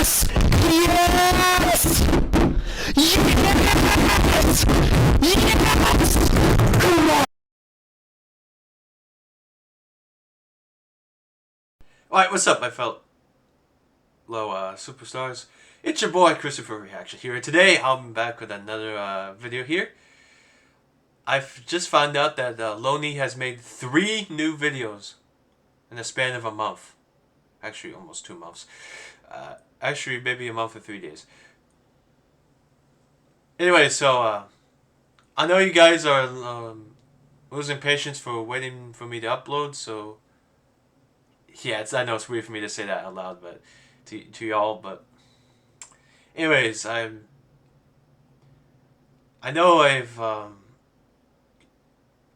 Yes! Yes! Yes! Yes! Come on! Alright, what's up, my fellow superstars? It's your boy Christopher Reaction here. Today I'm back with another video here. I've just found out that LoneE has made 3 new videos in the span of a month. Actually, almost 2 months. Actually, maybe a month and 3 days. Anyway, so I know you guys are losing patience for waiting for me to upload, so yeah, I know it's weird for me to say that out loud, but to y'all, but anyways, I know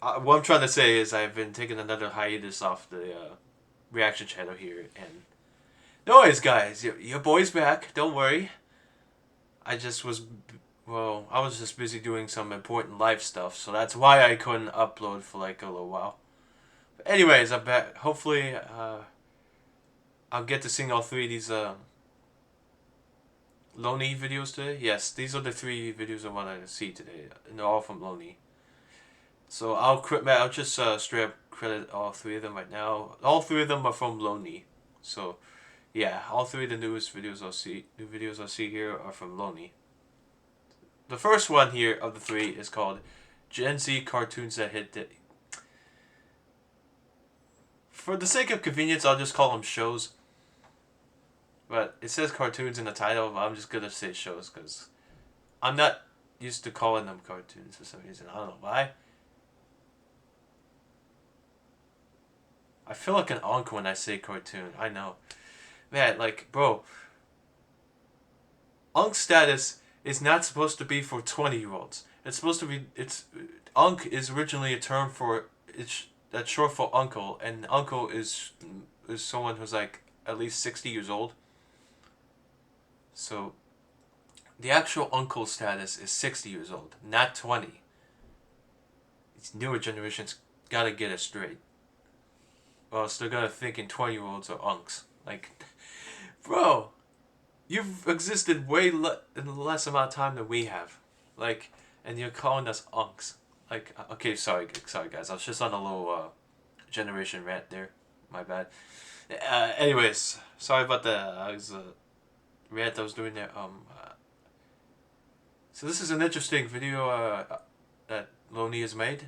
what I'm trying to say is I've been taking another hiatus off the reaction channel here, and no worries, guys, your boy's back. Don't worry. I was just busy doing some important life stuff, so that's why I couldn't upload for like a little while. But anyways, I'm back. Hopefully, I'll get to sing all 3 of these LoneE videos today. Yes, these are the 3 videos I want to see today, and they're all from LoneE. So I'll just straight up credit all 3 of them right now. All 3 of them are from LoneE. So yeah, all 3 of the new videos I'll see here are from LoneE. The first one here of the 3 is called Gen Z Cartoons That Hit. For the sake of convenience, I'll just call them shows. But it says cartoons in the title, but I'm just gonna say shows because I'm not used to calling them cartoons for some reason. I don't know why. I feel like an uncle when I say cartoon. I know. Man, like, bro. Unk status is not supposed to be for 20-year-olds. It's supposed to be, Unk is originally a term for, that's short for uncle, and uncle is someone who's like at least 60 years old. So, the actual uncle status is 60 years old, not 20. These newer generations gotta get it straight. Or else they're gonna think in 20-year-olds are unks. Like, bro, you've existed way in less amount of time than we have. Like, and you're calling us unks. Like, okay, sorry guys. I was just on a little generation rant there. My bad. Anyways, sorry about the rant I was doing there. So this is an interesting video that LoneE has made.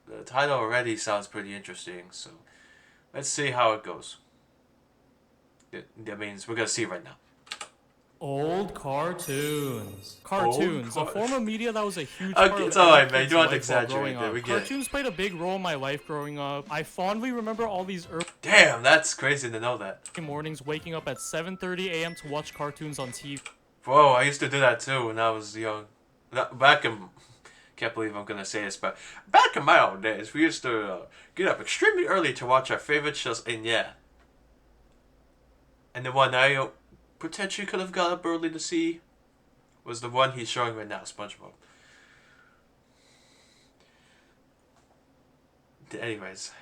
The title already sounds pretty interesting, so let's see how it goes. That means we're gonna see right now. Old cartoons. Cartoons, a form of media that was a huge Okay, part of it's alright, man. every You don't have to kid's life exaggerate growing there. We up. get it. Cartoons played a big role in my life growing up. I fondly remember all these early Damn, that's crazy to know that. mornings waking up at 7:30 a.m. to watch cartoons on TV. Whoa, I used to do that too when I was young. Back in, can't believe I'm gonna say this, but back in my old days, we used to get up extremely early to watch our favorite shows, and yeah. And the one I potentially could have got up early to see was the one he's showing right now, SpongeBob. Anyways,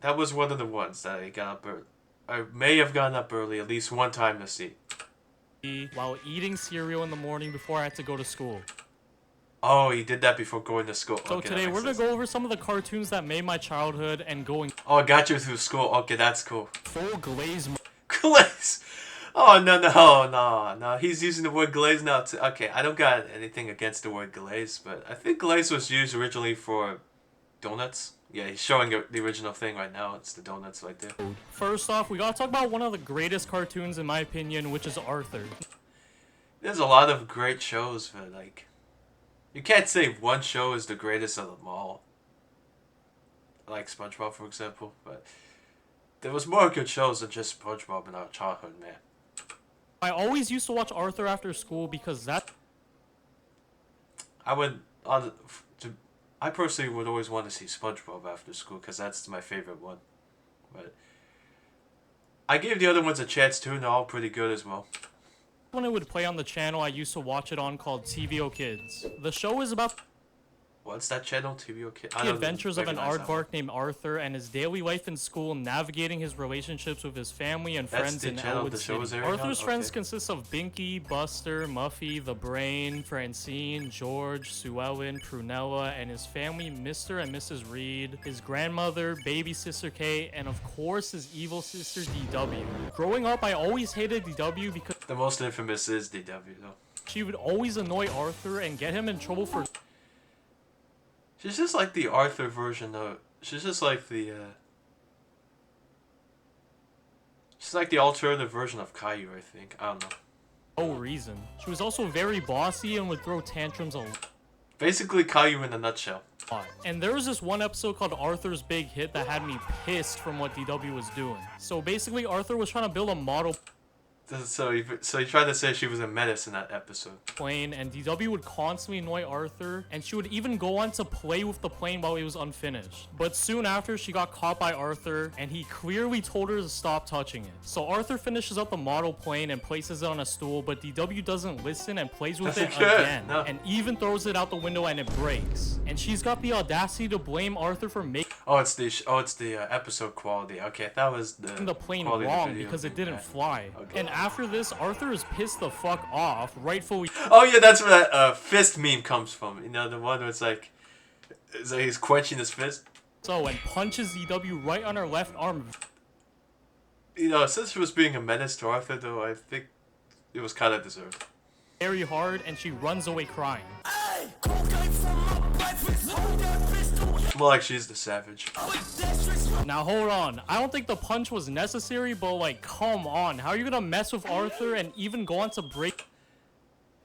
that was one of the ones that I got up early. I may have gotten up early at least one time to see. While eating cereal in the morning before I had to go to school. Oh, he did that before going to school. So okay, today we're gonna go over some of the cartoons that made my childhood and going Oh, I got you through school. Okay, that's cool. full glaze. Glaze! Oh, no. He's using the word glaze now. Okay, I don't got anything against the word glaze, but I think glaze was used originally for donuts. Yeah, he's showing the original thing right now. It's the donuts right there. First off, we gotta talk about one of the greatest cartoons in my opinion, which is Arthur. There's a lot of great shows, but like, you can't say one show is the greatest of them all. Like SpongeBob, for example, but there was more good shows than just SpongeBob in our childhood, man. I always used to watch Arthur after school because I personally would always want to see SpongeBob after school because that's my favorite one. But I gave the other ones a chance too, and they're all pretty good as well. when it would play on the channel I used to watch it on called TVO Kids. The show is about What's that channel? TV OK? The adventures of an aardvark named Arthur and his daily life in school, navigating his relationships with his family and friends in Elwood City. Arthur's friends consist of Binky, Buster, Muffy, the Brain, Francine, George, Sue Ellen, Prunella, and his family, Mr. and Mrs. Reed, his grandmother, baby sister Kate, and of course his evil sister DW. Growing up, I always hated DW because the most infamous is DW though. She would always annoy Arthur and get him in trouble for. She's just like the Arthur version of. She's just like the. She's like the alternative version of Caillou, I think. I don't know. No reason. She was also very bossy and would throw tantrums a lot. Basically, Caillou in a nutshell. And there was this one episode called Arthur's Big Hit that had me pissed from what DW was doing. So basically, Arthur was trying to build a model So he tried to say she was a menace in that episode. plane, and DW would constantly annoy Arthur, and she would even go on to play with the plane while it was unfinished. But soon after, she got caught by Arthur, and he clearly told her to stop touching it. So Arthur finishes up the model plane and places it on a stool, but DW doesn't listen and plays with it again, and even throws it out the window and it breaks. And she's got the audacity to blame Arthur for making it's the episode quality. Okay, that was the plane wrong because it didn't fly. Okay. And after this, Arthur is pissed the fuck off, rightfully. Oh yeah, that's where that fist meme comes from. You know, the one where it's like he's quenching his fist. So, and punches DW right on her left arm. You know, since she was being a menace to Arthur, though, I think it was kind of deserved. Very hard, and she runs away crying. More like she's the savage. Now hold on, I don't think the punch was necessary, but like, come on, how are you gonna mess with Arthur and even go on to break?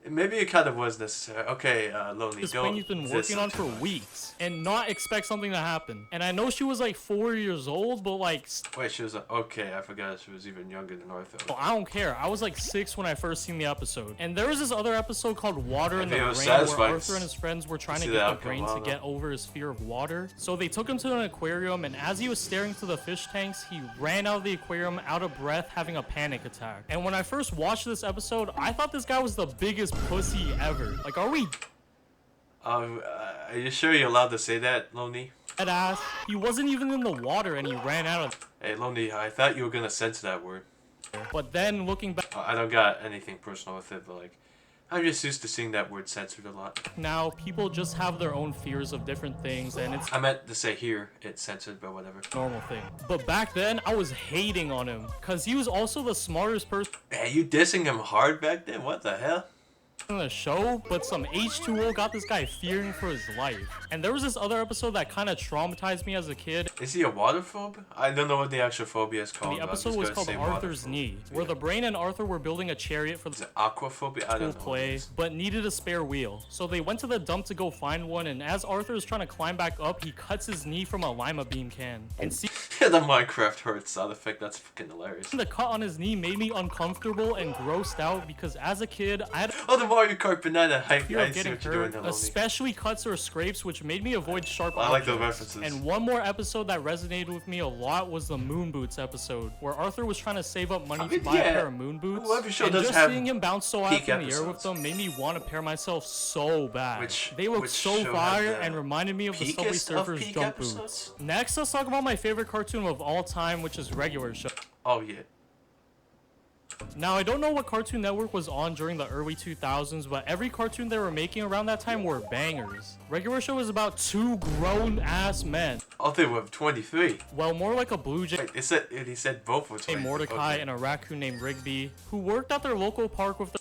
Maybe it kind of was necessary. Okay, LoneE, this plane you've been working on for weeks and not expect something to happen. And I know she was like 4 years old, but like. Wait, she was okay. I forgot she was even younger than Arthur. Well, I don't care. I was like 6 when I first seen the episode. And there was this other episode called Water in the Brain where Arthur and his friends were trying to get the brain to get over his fear of water. So they took him to an aquarium, and as he was staring to the fish tanks, he ran out of the aquarium out of breath, having a panic attack. And when I first watched this episode, I thought this guy was the biggest pussy ever. Like, are we? Are you sure you're allowed to say that, LoneE? That ass. He wasn't even in the water, and he ran out of. Hey, LoneE, I thought you were gonna censor that word. But then looking back, I don't got anything personal with it, but like, I'm just used to seeing that word censored a lot. Now people just have their own fears of different things, and it's. I meant to say here it's censored, but whatever. Normal thing. But back then, I was hating on him, cause he was also the smartest person. Hey, you dissing him hard back then? What the hell? In the show, but some H2O got this guy fearing for his life. And there was this other episode that kind of traumatized me as a kid. Is he a water phobe? I don't know what the actual phobia is called. The episode was called Arthur's Knee, where the Brain and Arthur were building a chariot for the aquaphobia? I don't know play, but needed a spare wheel. So they went to the dump to go find one, and as Arthur is trying to climb back up, he cuts his knee from a lima bean can. And see the Minecraft hurt sound effect, that's fucking hilarious. The cut on his knee made me uncomfortable and grossed out because as a kid, I had the Mario Kart banana. I see what you're doing there, especially cuts or scrapes, which made me avoid sharp objects. I like the references. And one more episode that resonated with me a lot was the moon boots episode, where Arthur was trying to save up money to buy a pair of moon boots. Well, and just seeing him bounce so high in the air with them made me want to pair myself so bad. They looked so fire and reminded me of the Subway Surfers jump boots. Next, let's talk about my favorite cartoon of all time, which is Regular Show. Oh yeah. Now, I don't know what Cartoon Network was on during the early 2000s, but every cartoon they were making around that time were bangers. Regular Show was about 2 grown-ass men. Oh, they were 23. Well, more like a blue jay. Wait, he said both were 23. Mordecai and a raccoon named Rigby, who worked at their local park with the...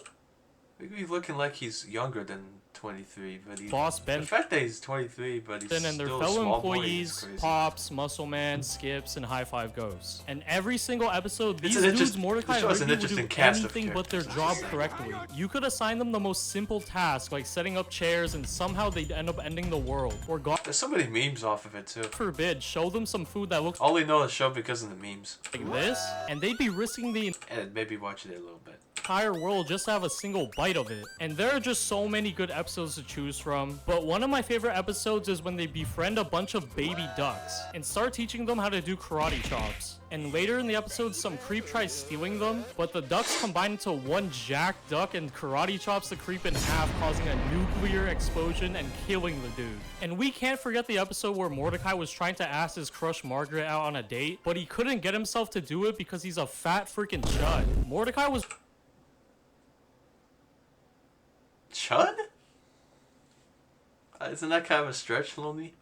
Rigby's looking like he's younger than 23, but he's... Boss Ben. The fact that he's 23, but he's and their still fellow employees, Pops, Muscle Man, Skips, and High Five Ghosts. And every single episode, these dudes, Mordecai and Rigby, would do anything but their job correctly. You could assign them the most simple task, like setting up chairs, and somehow they'd end up ending the world. Or God There's so many memes off of it, too. forbid, show them some food that looks... Only know the show because of the memes. Like this, and they'd be risking the... And maybe watching it a little bit. entire world just to have a single bite of it. And there are just so many good episodes to choose from, but one of my favorite episodes is when they befriend a bunch of baby ducks and start teaching them how to do karate chops. And later in the episode, some creep tries stealing them, but the ducks combine into one jacked duck and karate chops the creep in half, causing a nuclear explosion and killing the dude. And we can't forget the episode where Mordecai was trying to ask his crush Margaret out on a date, but he couldn't get himself to do it because he's a fat freaking chud. Mordecai was... Chud? Isn't that kind of a stretch, LoneE?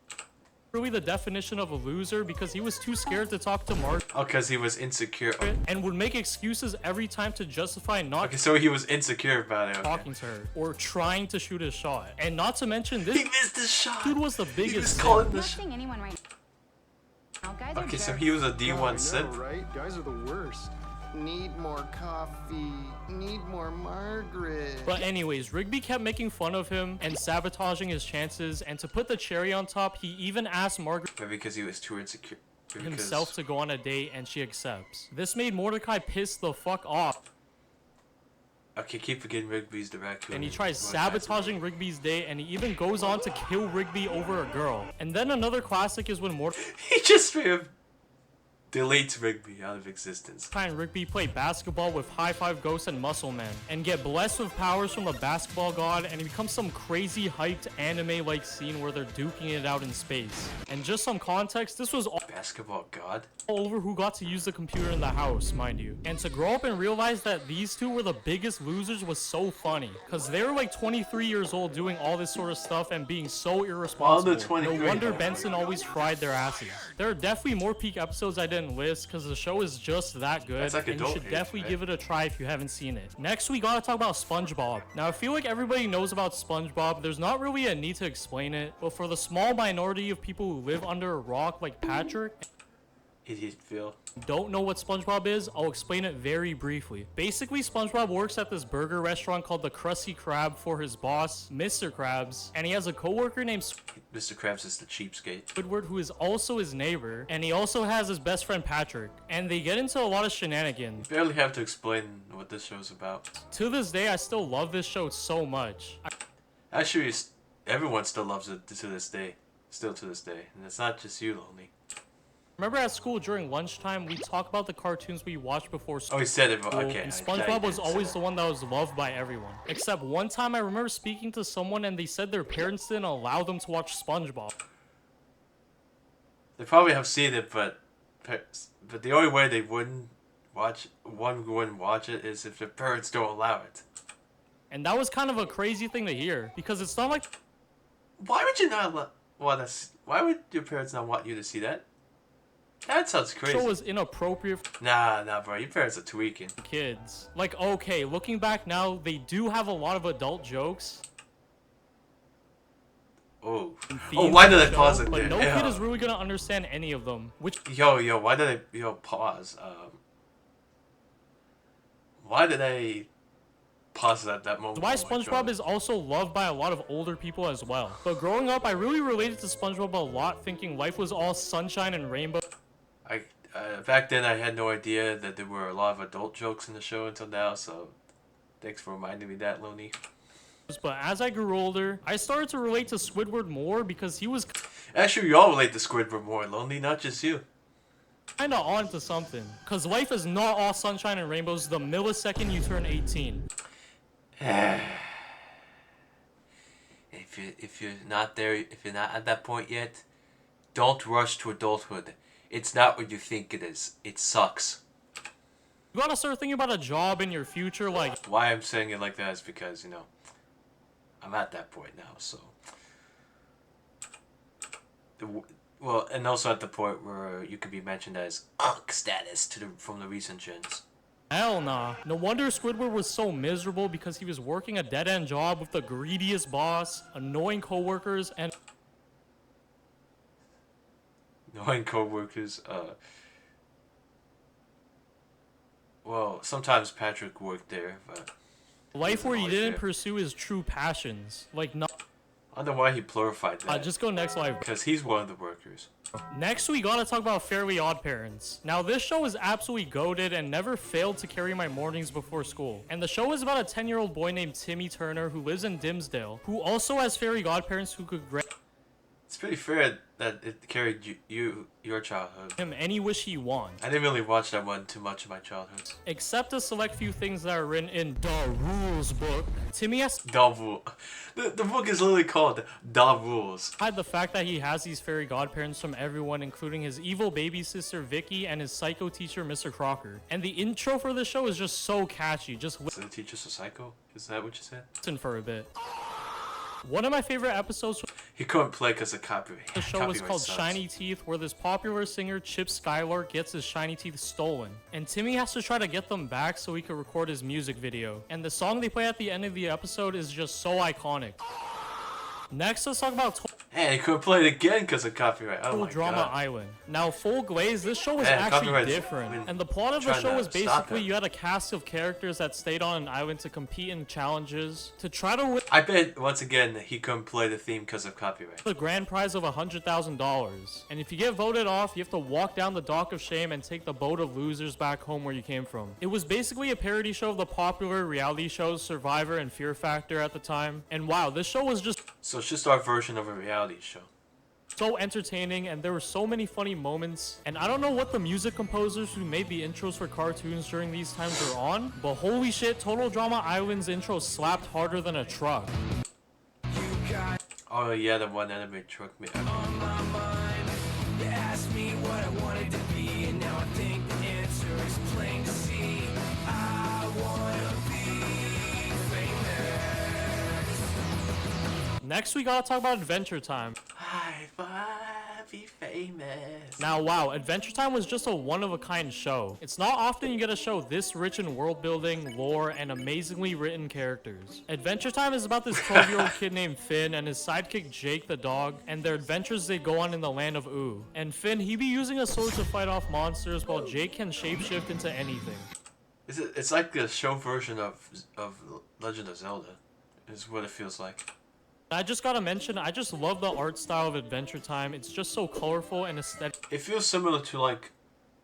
Really the definition of a loser because he was too scared to talk to Margaret. Oh, because he was insecure. And would make excuses every time to justify not Okay, so he was insecure about it. Okay. talking to her or trying to shoot his shot. And not to mention this He missed the shot. dude was the He was biggest calling I'm the not shot. seeing anyone right now. Guys are Okay, so jerks. he was a God, I D1 know, simp. right? Guys are the worst. Need more coffee. Need more Margaret. But anyways, Rigby kept making fun of him and sabotaging his chances, and to put the cherry on top, he even asked Margaret Maybe because he was too insecure. himself to go on a date, and she accepts. This made Mordecai piss the fuck off, Okay, keep forgetting Rigby's the raccoon. and he tries sabotaging Rigby's date, and he even goes on to kill Rigby over a girl. And then another classic is when Mordecai He just straight up deletes Rigby out of existence. and Rigby play basketball with High Five Ghost and Muscle Man, and get blessed with powers from the basketball god, and it becomes some crazy hyped anime-like scene where they're duking it out in space. And just some context, this was all Basketball god? over who got to use the computer in the house, mind you. And to grow up and realize that these two were the biggest losers was so funny, because they were like 23 years old doing all this sort of stuff and being so irresponsible. 23. No wonder Benson always fried their asses. There are definitely more peak episodes I didn't list because the show is just that good, That's like and you adult should age, definitely right? give it a try if you haven't seen it. Next, we gotta talk about SpongeBob. Now, I feel like everybody knows about SpongeBob. There's not really a need to explain it, but for the small minority of people who live under a rock like Patrick, Idiot Phil. don't know what SpongeBob is, I'll explain it very briefly. Basically, SpongeBob works at this burger restaurant called the Krusty Krab for his boss, Mr. Krabs, and he has a coworker named Mr. Krabs is the cheapskate. Squidward who is also his neighbor, and he also has his best friend Patrick, and they get into a lot of shenanigans. Barely have to explain what this show's about. To this day, I still love this show so much. Actually, everyone still loves it to this day. Still to this day. And it's not just you, LoneE. Remember at school during lunchtime, we talk about the cartoons we watched before school. Oh, he said it. Okay. And SpongeBob was always the one that was loved by everyone. Except one time I remember speaking to someone and they said their parents didn't allow them to watch SpongeBob. They probably have seen it, but the only way they wouldn't watch it is if their parents don't allow it. And that was kind of a crazy thing to hear, because it's not like Why would you not why would your parents not want you to see that? That sounds the crazy. show was inappropriate for Nah, bro. Your parents are tweaking. kids. Like, okay, looking back now, they do have a lot of adult jokes. Oh. and Oh, themes why in did the I pause show, it But there? no Yeah. kid is really gonna understand any of them. Which Yo, why did I pause? Why did I pause it at that moment? why Oh my SpongeBob God. is also loved by a lot of older people as well. But growing up, I really related to SpongeBob a lot, thinking life was all sunshine and rainbow. Back then I had no idea that there were a lot of adult jokes in the show until now, so thanks for reminding me that, LoneE. But as I grew older, I started to relate to Squidward more because he was Actually, we all relate to Squidward more, LoneE, not just you. kinda onto something. Cause life is not all sunshine and rainbows the millisecond you turn 18. If you're not there, if you're not at that point yet, don't rush to adulthood. It's not what you think it is. It sucks. You gotta start thinking about a job in your future, like Why I'm saying it like that is because, I'm at that point now, so. Well, and also at the point where you could be mentioned as Unk status from the recent gens. hell nah. No wonder Squidward was so miserable because he was working a dead-end job with the greediest boss, annoying coworkers, and Knowing co-workers, well, sometimes Patrick worked there, but life where he always didn't there. pursue his true passions. Like, not. I wonder why he glorified that. Just go next life. Because he's one of the workers. Next, we gotta talk about Fairly Odd Parents. Now, this show is absolutely goated and never failed to carry my mornings before school. And the show is about a 10-year-old boy named Timmy Turner who lives in Dimsdale, who also has fairy godparents who could grant It's pretty fair that it carried your childhood. him any wish he wants. I didn't really watch that one too much in my childhood. Except a select few things that are written in the rules book. Timmy has to Da Rule. The book is literally called Da Rules. hide the fact that he has these fairy godparents from everyone, including his evil baby sister Vicky and his psycho teacher Mr. Crocker. And the intro for the show is just so catchy. Just So the teacher's a psycho? Is that what you said? listen for a bit. One of my favorite episodes from He couldn't play because of copyright. the show was Copyright called sucks. Shiny Teeth, where this popular singer Chip Skylark gets his shiny teeth stolen. And Timmy has to try to get them back so he can record his music video. And the song they play at the end of the episode is just so iconic. Next, let's talk about And he couldn't play it again because of copyright. Oh Total my Drama god. Island. Now, Full Glaze, this show was Man, actually copyright's different. been And the plot of the trying show to was stop basically it. you had a cast of characters that stayed on an island to compete in challenges to try to win I bet once again he couldn't play the theme because of copyright. the grand prize of $100,000. And if you get voted off, you have to walk down the dock of shame and take the boat of losers back home where you came from. It was basically a parody show of the popular reality shows Survivor and Fear Factor at the time. And wow, this show was just So it's just our version of a reality show. so entertaining, and there were so many funny moments. And I don't know what the music composers who made the intros for cartoons during these times were on, but holy shit, Total Drama Island's intro slapped harder than a truck. Oh yeah, the one anime truck me. Next, we gotta talk about Adventure Time. I wanna be famous. Now, wow, Adventure Time was just a one-of-a-kind show. It's not often you get a show this rich in world-building, lore, and amazingly written characters. Adventure Time is about this 12-year-old kid named Finn and his sidekick Jake the dog, and their adventures they go on in the land of Ooh. And Finn, he be using a sword to fight off monsters, while Jake can shapeshift into anything. It's like the show version of Legend of Zelda, is what it feels like. I just gotta mention, I just love the art style of Adventure Time. It's just so colorful and aesthetically It feels similar to like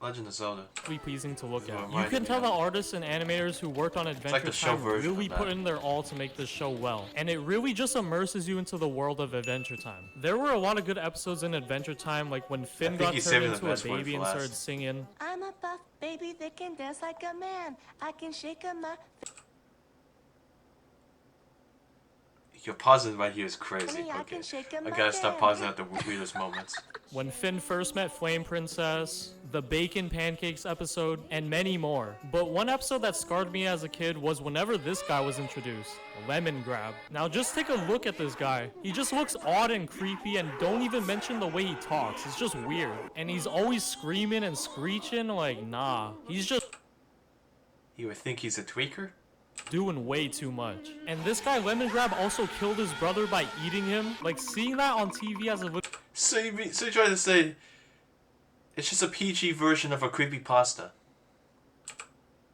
Legend of Zelda. pleasing to look That's at. what it You reminded can me tell of. the artists and animators who worked on Adventure the show Time version really of put that. in their all to make this show well. And it really just immerses you into the world of Adventure Time. There were a lot of good episodes in Adventure Time, like when Finn think got he's turned saving the into a best one baby for and last. started singing. I'm a buff baby that can dance like a man. I can shake a my Your pausing right here is crazy. Honey, I Okay. can shake 'em I gotta stop again. pausing at the weirdest moments. When Finn first met Flame Princess, the Bacon Pancakes episode, and many more. But one episode that scarred me as a kid was whenever this guy was introduced, Lemon Grab. Now just take a look at this guy. He just looks odd and creepy, and don't even mention the way he talks. It's just weird. And he's always screaming and screeching, like, nah. He's just You would think he's a tweaker? doing way too much. And this guy, Lemon Grab, also killed his brother by eating him. Like, seeing that on TV as a little So you're trying to say it's just a PG version of a creepy pasta.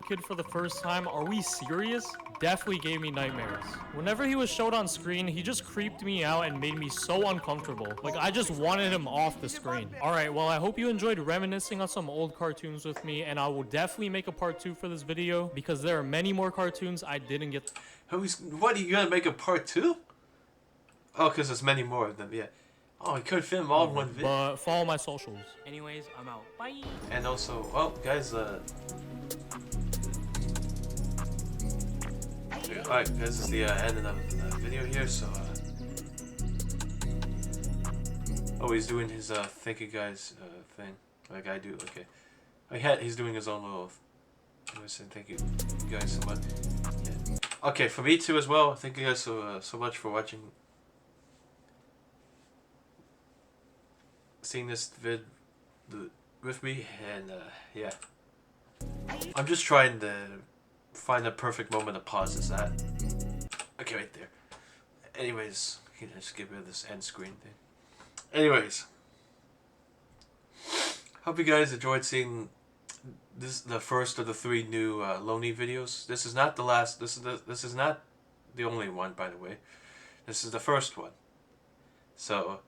kid for the first time, are we serious? Definitely gave me nightmares. Whenever he was showed on screen, he just creeped me out and made me so uncomfortable. Like, I just wanted him off the screen. Alright, well, I hope you enjoyed reminiscing on some old cartoons with me, and I will definitely make a part 2 for this video, because there are many more cartoons I didn't get. What, are you gonna make a part 2? Oh, because there's many more of them, yeah. Oh, he couldn't fit them all in one video. But follow my socials. Anyways, I'm out. Bye! And also, well, guys, alright, guys, this is the end of the video here, so, oh, he's doing his, thank you guys, thing, like I do, okay. He's doing his own little, I was saying thank you guys so much, yeah. Okay, for me too as well, thank you guys so much for watching, seeing this vid with me, and, yeah. I'm just trying to find the perfect moment to pause this at. Okay, right there. Anyways, you can just get rid of this end screen thing. Anyways, hope you guys enjoyed seeing the first of the 3 new LoneE videos. This is not the last. This is not the only one, by the way. This is the first one. So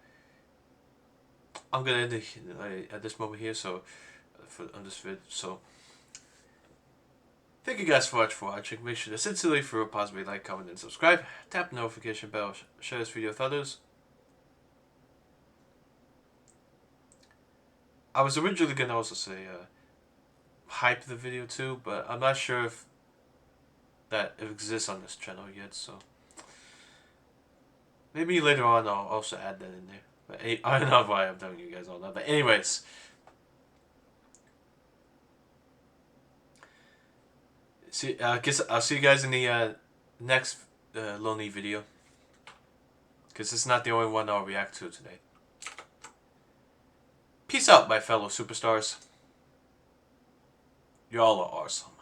I'm gonna end it at this moment here. So on this vid. So thank you guys so much for watching. Make sure to sincerely for possibly like, comment, and subscribe. Tap the notification bell. Share this video with others. I was originally gonna also say hype the video too, but I'm not sure if that exists on this channel yet. So maybe later on I'll also add that in there. But I don't know why I'm telling you guys all that. But anyways. See, I guess I'll see you guys in the next LoneE video. Because it's not the only one I'll react to today. Peace out, my fellow superstars. Y'all are awesome.